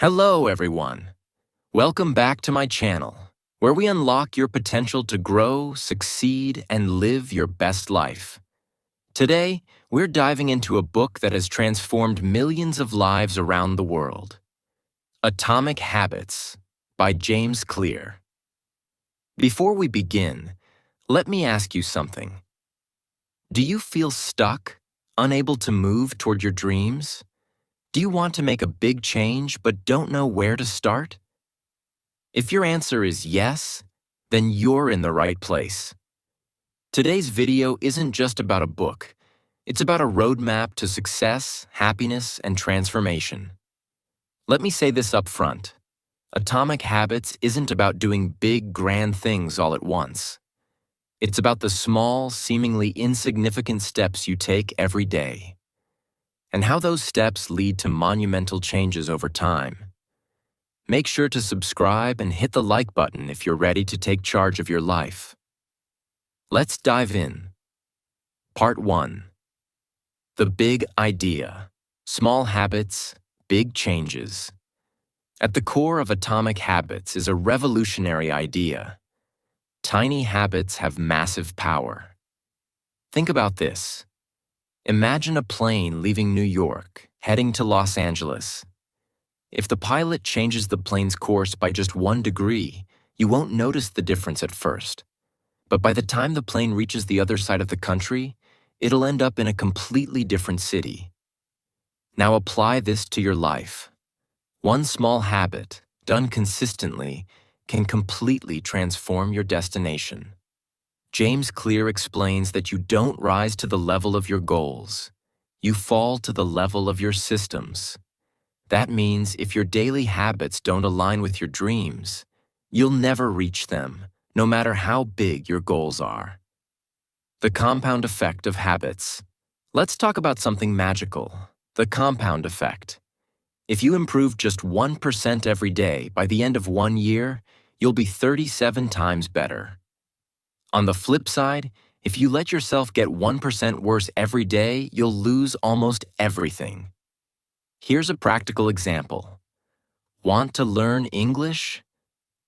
Hello, everyone. Welcome back to my channel, where we unlock your potential to grow, succeed, and live your best life. Today, we're diving into a book that has transformed millions of lives around the world. Atomic Habits by James Clear. Before we begin, let me ask you something. Do you feel stuck, unable to move toward your dreams? Do you want to make a big change but don't know where to start? If your answer is yes, then you're in the right place. Today's video isn't just about a book. It's about a roadmap to success, happiness, and transformation. Let me say this up front. Atomic Habits isn't about doing big, grand things all at once. It's about the small, seemingly insignificant steps you take every day, and how those steps lead to monumental changes over time. Make sure to subscribe and hit the like button if you're ready to take charge of your life. Let's dive in. Part 1. The Big Idea. Small habits, big changes. At the core of Atomic Habits is a revolutionary idea. Tiny habits have massive power. Think about this. Imagine a plane leaving New York, heading to Los Angeles. If the pilot changes the plane's course by just 1 degree, you won't notice the difference at first. But by the time the plane reaches the other side of the country, it'll end up in a completely different city. Now apply this to your life. One small habit, done consistently, can completely transform your destination. James Clear explains that you don't rise to the level of your goals. You fall to the level of your systems. That means if your daily habits don't align with your dreams, you'll never reach them, no matter how big your goals are. The compound effect of habits. Let's talk about something magical, the compound effect. If you improve just 1% every day, by the end of 1 year, you'll be 37 times better. On the flip side, if you let yourself get 1% worse every day, you'll lose almost everything. Here's a practical example. Want to learn English?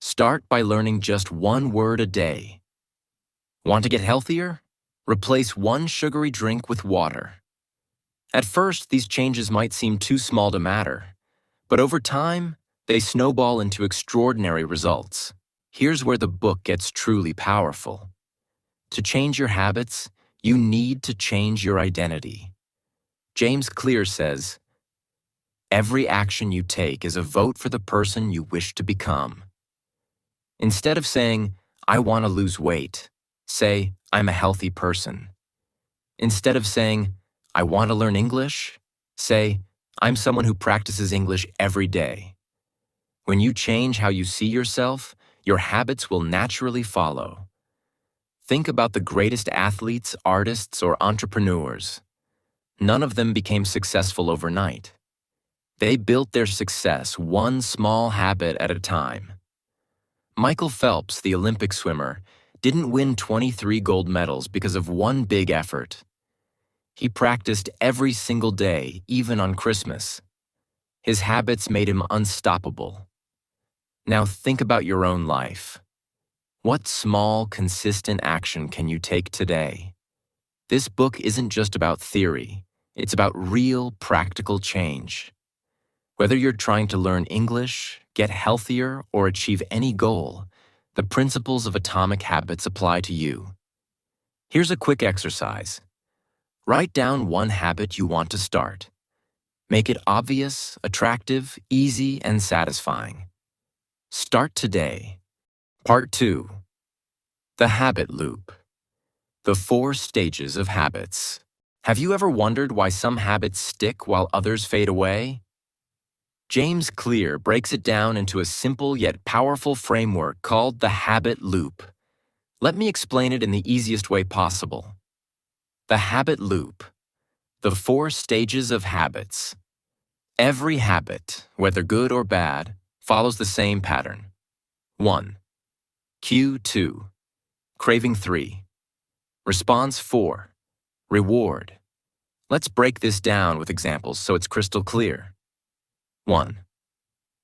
Start by learning just 1 word a day. Want to get healthier? Replace 1 sugary drink with water. At first, these changes might seem too small to matter, but over time, they snowball into extraordinary results. Here's where the book gets truly powerful. To change your habits, you need to change your identity. James Clear says, "Every action you take is a vote for the person you wish to become." Instead of saying, "I want to lose weight," say, "I'm a healthy person." Instead of saying, "I want to learn English," say, "I'm someone who practices English every day." When you change how you see yourself, your habits will naturally follow. Think about the greatest athletes, artists, or entrepreneurs. None of them became successful overnight. They built their success one small habit at a time. Michael Phelps, the Olympic swimmer, didn't win 23 gold medals because of one big effort. He practiced every single day, even on Christmas. His habits made him unstoppable. Now think about your own life. What small, consistent action can you take today? This book isn't just about theory. It's about real, practical change. Whether you're trying to learn English, get healthier, or achieve any goal, the principles of Atomic Habits apply to you. Here's a quick exercise. Write down 1 habit you want to start. Make it obvious, attractive, easy, and satisfying. Start today. Part 2. The Habit Loop. The 4 stages of habits. Have you ever wondered why some habits stick while others fade away? James Clear breaks it down into a simple yet powerful framework called the habit loop. Let me explain it in the easiest way possible. The habit loop. The 4 stages of habits. Every habit, whether good or bad, follows the same pattern. 1. Cue 2. Craving 3. Response 4. Reward. Let's break this down with examples so it's crystal clear. 1.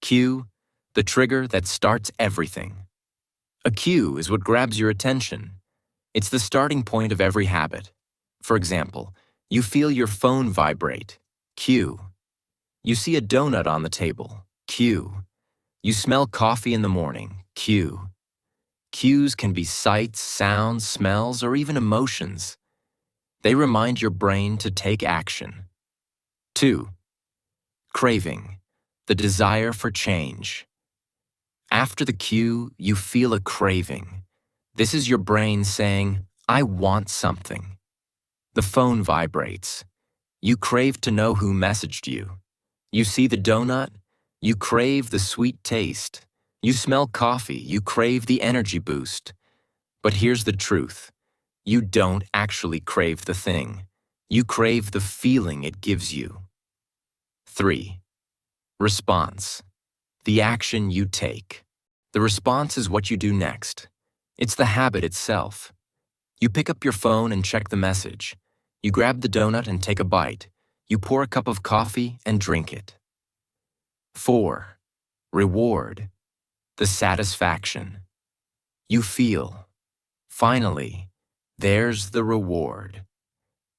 Cue, the trigger that starts everything. A cue is what grabs your attention. It's the starting point of every habit. For example, you feel your phone vibrate. Cue. You see a donut on the table. Cue. You smell coffee in the morning. Cue. Cues can be sights, sounds, smells, or even emotions. They remind your brain to take action. 2. Craving, the desire for change. After the cue, you feel a craving. This is your brain saying, I want something. The phone vibrates. You crave to know who messaged you. You see the donut, you crave the sweet taste. You smell coffee, you crave the energy boost. But here's the truth. You don't actually crave the thing. You crave the feeling it gives you. 3. Response, the action you take. The response is what you do next. It's the habit itself. You pick up your phone and check the message. You grab the donut and take a bite. You pour a cup of coffee and drink it. 4. Reward, the satisfaction. You feel, finally, there's the reward.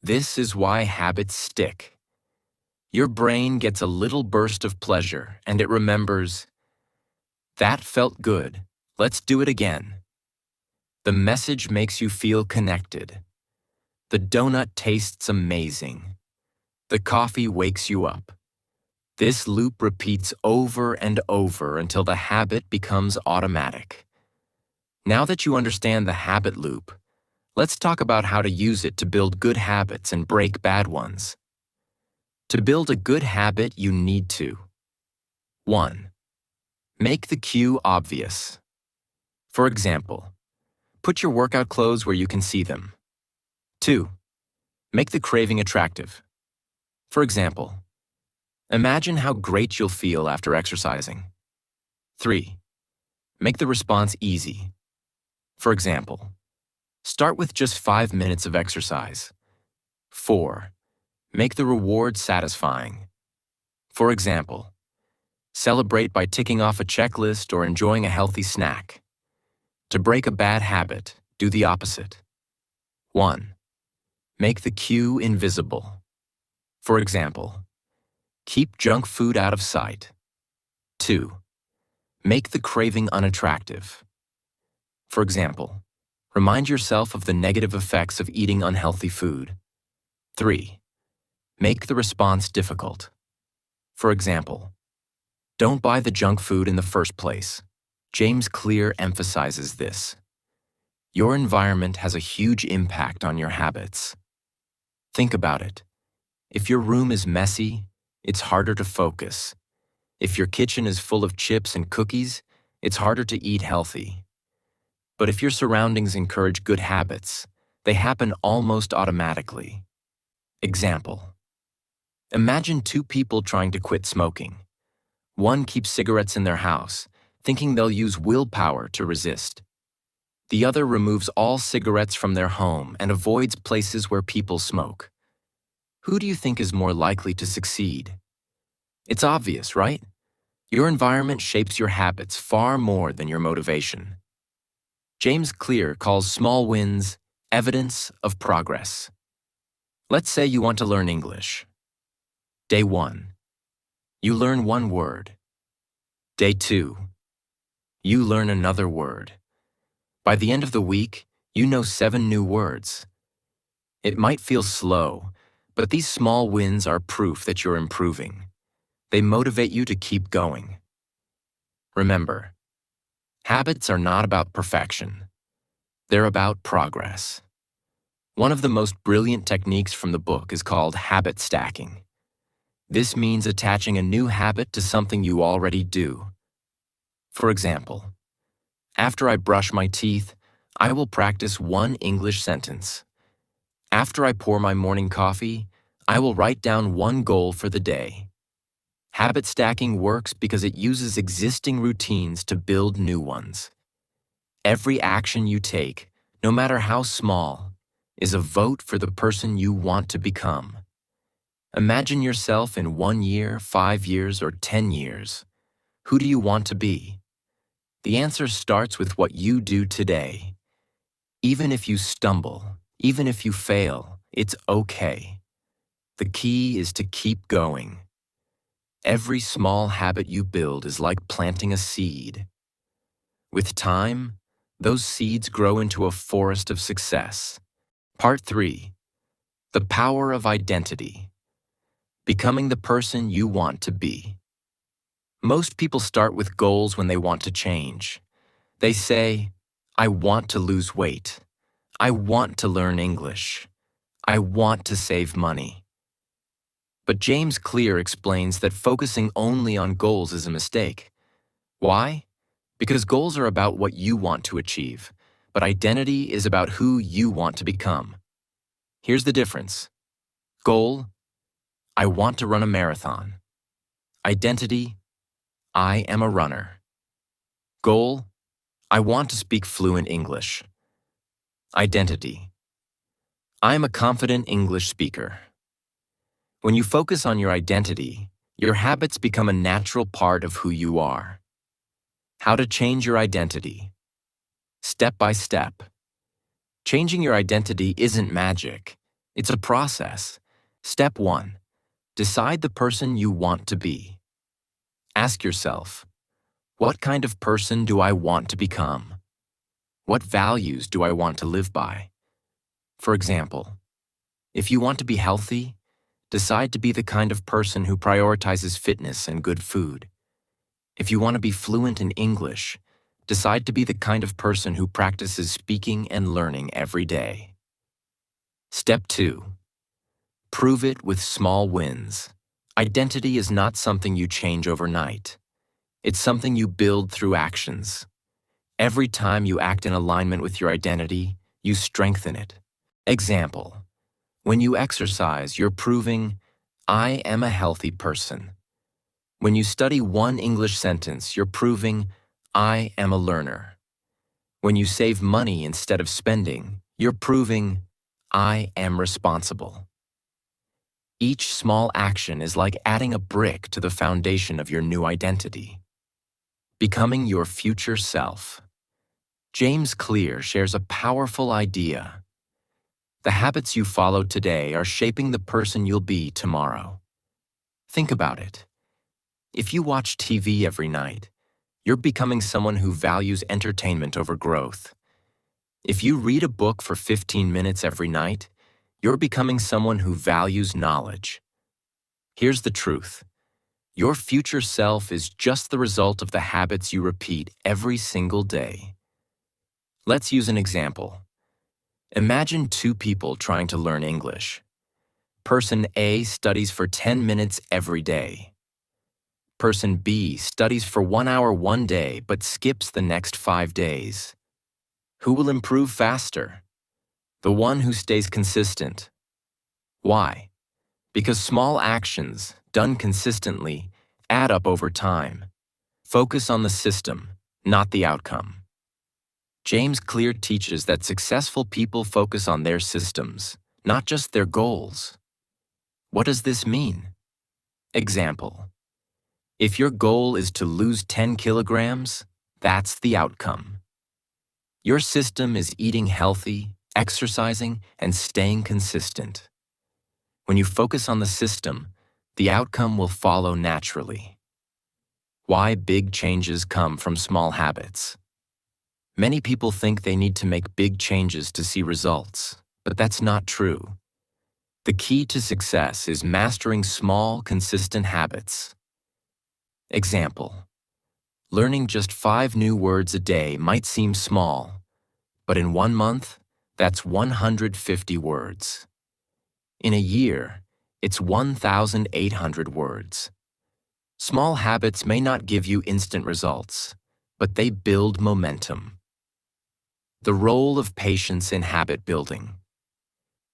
This is why habits stick. Your brain gets a little burst of pleasure and it remembers, that felt good, let's do it again. The message makes you feel connected. The donut tastes amazing. The coffee wakes you up. This loop repeats over and over until the habit becomes automatic. Now that you understand the habit loop, let's talk about how to use it to build good habits and break bad ones. To build a good habit, you need to 1. Make the cue obvious. For example, put your workout clothes where you can see them. 2. Make the craving attractive. For example, imagine how great you'll feel after exercising. 3. Make the response easy. For example, start with just 5 minutes of exercise. 4. Make the reward satisfying. For example, celebrate by ticking off a checklist or enjoying a healthy snack. To break a bad habit, do the opposite. 1. Make the cue invisible. For example, keep junk food out of sight. 2. Make the craving unattractive. For example, remind yourself of the negative effects of eating unhealthy food. 3. Make the response difficult. For example, don't buy the junk food in the first place. James Clear emphasizes this. Your environment has a huge impact on your habits. Think about it. If your room is messy, it's harder to focus. If your kitchen is full of chips and cookies, it's harder to eat healthy. But if your surroundings encourage good habits, they happen almost automatically. Example. Imagine 2 people trying to quit smoking. One keeps cigarettes in their house, thinking they'll use willpower to resist. The other removes all cigarettes from their home and avoids places where people smoke. Who do you think is more likely to succeed? It's obvious, right? Your environment shapes your habits far more than your motivation. James Clear calls small wins evidence of progress. Let's say you want to learn English. Day 1. You learn 1 word. Day 2. You learn another word. By the end of the week, you know 7 new words. It might feel slow, but these small wins are proof that you're improving. They motivate you to keep going. Remember, habits are not about perfection. They're about progress. One of the most brilliant techniques from the book is called habit stacking. This means attaching a new habit to something you already do. For example, after I brush my teeth, I will practice 1 English sentence. After I pour my morning coffee, I will write down 1 goal for the day. Habit stacking works because it uses existing routines to build new ones. Every action you take, no matter how small, is a vote for the person you want to become. Imagine yourself in 1 year, 5 years, or 10 years. Who do you want to be? The answer starts with what you do today. Even if you stumble, even if you fail, it's okay. The key is to keep going. Every small habit you build is like planting a seed. With time, those seeds grow into a forest of success. Part 3. The power of identity. Becoming the person you want to be. Most people start with goals when they want to change. They say, I want to lose weight. I want to learn English. I want to save money. But James Clear explains that focusing only on goals is a mistake. Why? Because goals are about what you want to achieve, but identity is about who you want to become. Here's the difference. Goal, I want to run a marathon. Identity, I am a runner. Goal, I want to speak fluent English. Identity, I am a confident English speaker. When you focus on your identity, your habits become a natural part of who you are. How to change your identity. Step by step. Changing your identity isn't magic. It's a process. Step 1. Decide the person you want to be. Ask yourself, what kind of person do I want to become? What values do I want to live by? For example, if you want to be healthy, decide to be the kind of person who prioritizes fitness and good food. If you want to be fluent in English, decide to be the kind of person who practices speaking and learning every day. Step 2. Prove it with small wins. Identity is not something you change overnight. It's something you build through actions. Every time you act in alignment with your identity, you strengthen it. Example, when you exercise, you're proving, I am a healthy person. When you study one English sentence, you're proving, I am a learner. When you save money instead of spending, you're proving, I am responsible. Each small action is like adding a brick to the foundation of your new identity. Becoming your future self. James Clear shares a powerful idea. The habits you follow today are shaping the person you'll be tomorrow. Think about it. If you watch TV every night, you're becoming someone who values entertainment over growth. If you read a book for 15 minutes every night, you're becoming someone who values knowledge. Here's the truth. Your future self is just the result of the habits you repeat every single day. Let's use an example. Imagine two people trying to learn English. Person A studies for 10 minutes every day. Person B studies for 1 hour one day but skips the next 5 days. Who will improve faster? The one who stays consistent. Why? Because small actions, done consistently, add up over time. Focus on the system, not the outcome. James Clear teaches that successful people focus on their systems, not just their goals. What does this mean? Example. If your goal is to lose 10 kilograms, that's the outcome. Your system is eating healthy, exercising, and staying consistent. When you focus on the system, the outcome will follow naturally. Why big changes come from small habits. Many people think they need to make big changes to see results, but that's not true. The key to success is mastering small, consistent habits. Example. Learning just 5 new words a day might seem small, but in 1 month, that's 150 words. In a year, it's 1,800 words. Small habits may not give you instant results, but they build momentum. The role of patience in habit building.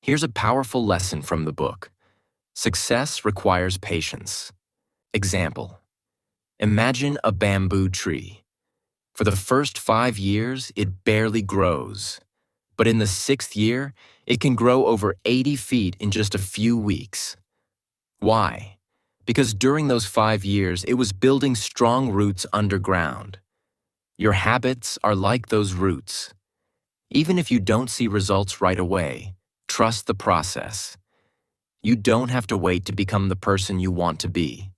Here's a powerful lesson from the book. Success requires patience. Example. Imagine a bamboo tree. For the first 5 years, it barely grows. But in the 6th year, it can grow over 80 feet in just a few weeks. Why? Because during those 5 years, it was building strong roots underground. Your habits are like those roots. Even if you don't see results right away, trust the process. You don't have to wait to become the person you want to be.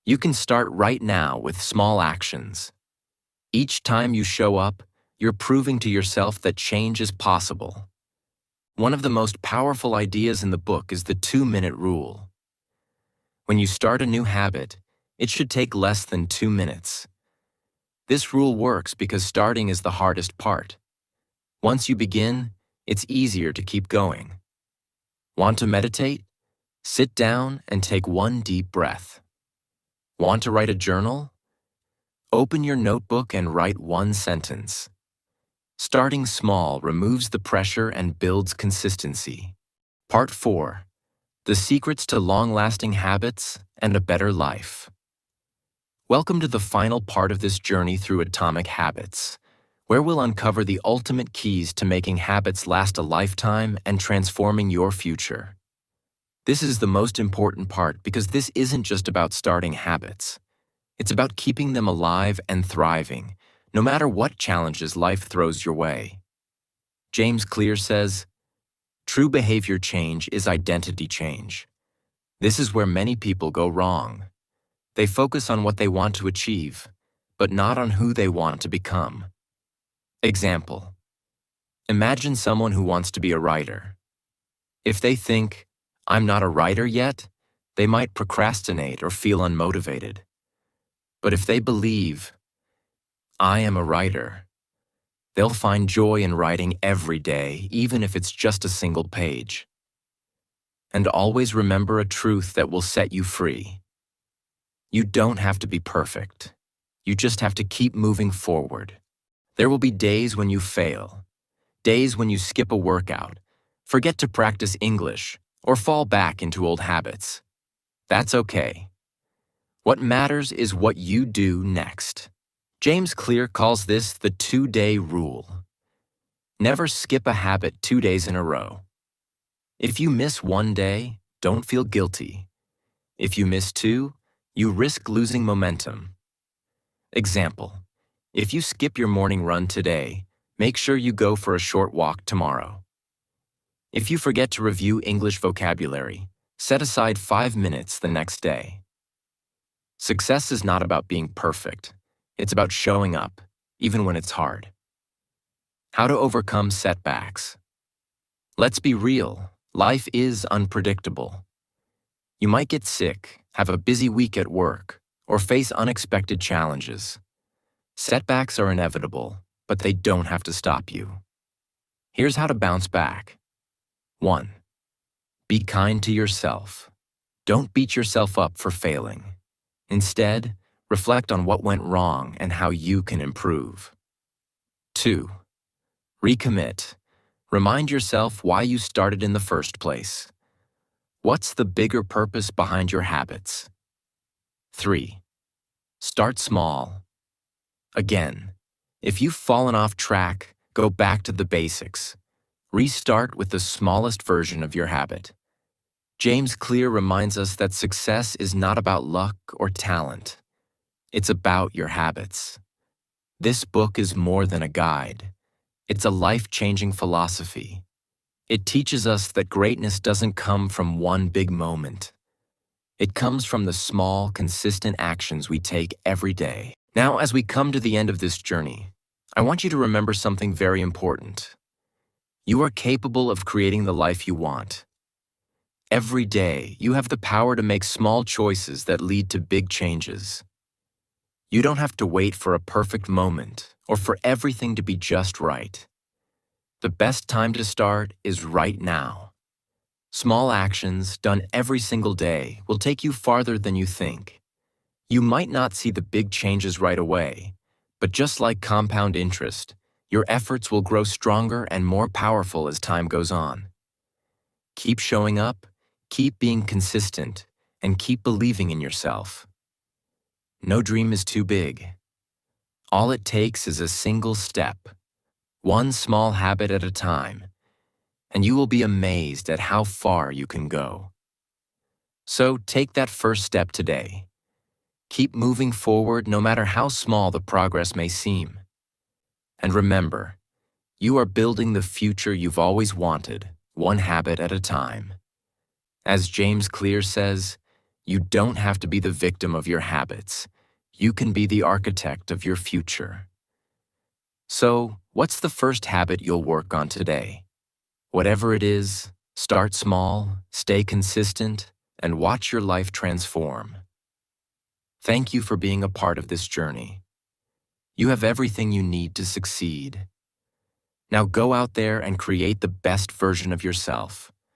You can start right now with small actions. Each time you show up, you're proving to yourself that change is possible. One of the most powerful ideas in the book is the 2-minute rule. When you start a new habit, it should take less than 2 minutes. This rule works because starting is the hardest part. Once you begin, it's easier to keep going. Want to meditate? Sit down and take one deep breath. Want to write a journal? Open your notebook and write one sentence. Starting small removes the pressure and builds consistency. Part 4. The Secrets to Long-Lasting Habits and a Better Life. Welcome to the final part of this journey through Atomic Habits, where we'll uncover the ultimate keys to making habits last a lifetime and transforming your future. This is the most important part because this isn't just about starting habits. It's about keeping them alive and thriving, no matter what challenges life throws your way. James Clear says, "True behavior change is identity change." This is where many people go wrong. They focus on what they want to achieve, but not on who they want to become. Example: imagine someone who wants to be a writer. If they think, "I'm not a writer yet," they might procrastinate or feel unmotivated. But if they believe, "I am a writer," they'll find joy in writing every day, even if it's just a single page. And always remember a truth that will set you free. You don't have to be perfect. You just have to keep moving forward. There will be days when you fail, days when you skip a workout, forget to practice English, or fall back into old habits. That's okay. What matters is what you do next. James Clear calls this the 2-day rule. Never skip a habit 2 days in a row. If you miss 1 day, don't feel guilty. If you miss 2, you risk losing momentum. Example: if you skip your morning run today, make sure you go for a short walk tomorrow. If you forget to review English vocabulary, set aside 5 minutes the next day. Success is not about being perfect. It's about showing up, even when it's hard. How to overcome setbacks. Let's be real, life is unpredictable. You might get sick, have a busy week at work, or face unexpected challenges. Setbacks are inevitable, but they don't have to stop you. Here's how to bounce back. 1. Be kind to yourself. Don't beat yourself up for failing. Instead, reflect on what went wrong and how you can improve. 2. Recommit. Remind yourself why you started in the first place. What's the bigger purpose behind your habits? 3. Start small. Again, if you've fallen off track, go back to the basics. Restart with the smallest version of your habit. James Clear reminds us that success is not about luck or talent. It's about your habits. This book is more than a guide. It's a life-changing philosophy. It teaches us that greatness doesn't come from one big moment. It comes from the small, consistent actions we take every day. Now, as we come to the end of this journey, I want you to remember something very important. You are capable of creating the life you want. Every day, you have the power to make small choices that lead to big changes. You don't have to wait for a perfect moment or for everything to be just right. The best time to start is right now. Small actions done every single day will take you farther than you think. You might not see the big changes right away, but just like compound interest, your efforts will grow stronger and more powerful as time goes on. Keep showing up, keep being consistent, and keep believing in yourself. No dream is too big. All it takes is a single step, one small habit at a time, and you will be amazed at how far you can go. So take that first step today. Keep moving forward no matter how small the progress may seem. And remember, you are building the future you've always wanted, one habit at a time. As James Clear says, you don't have to be the victim of your habits. You can be the architect of your future. So, what's the first habit you'll work on today? Whatever it is, start small, stay consistent, and watch your life transform. Thank you for being a part of this journey. You have everything you need to succeed. Now go out there and create the best version of yourself.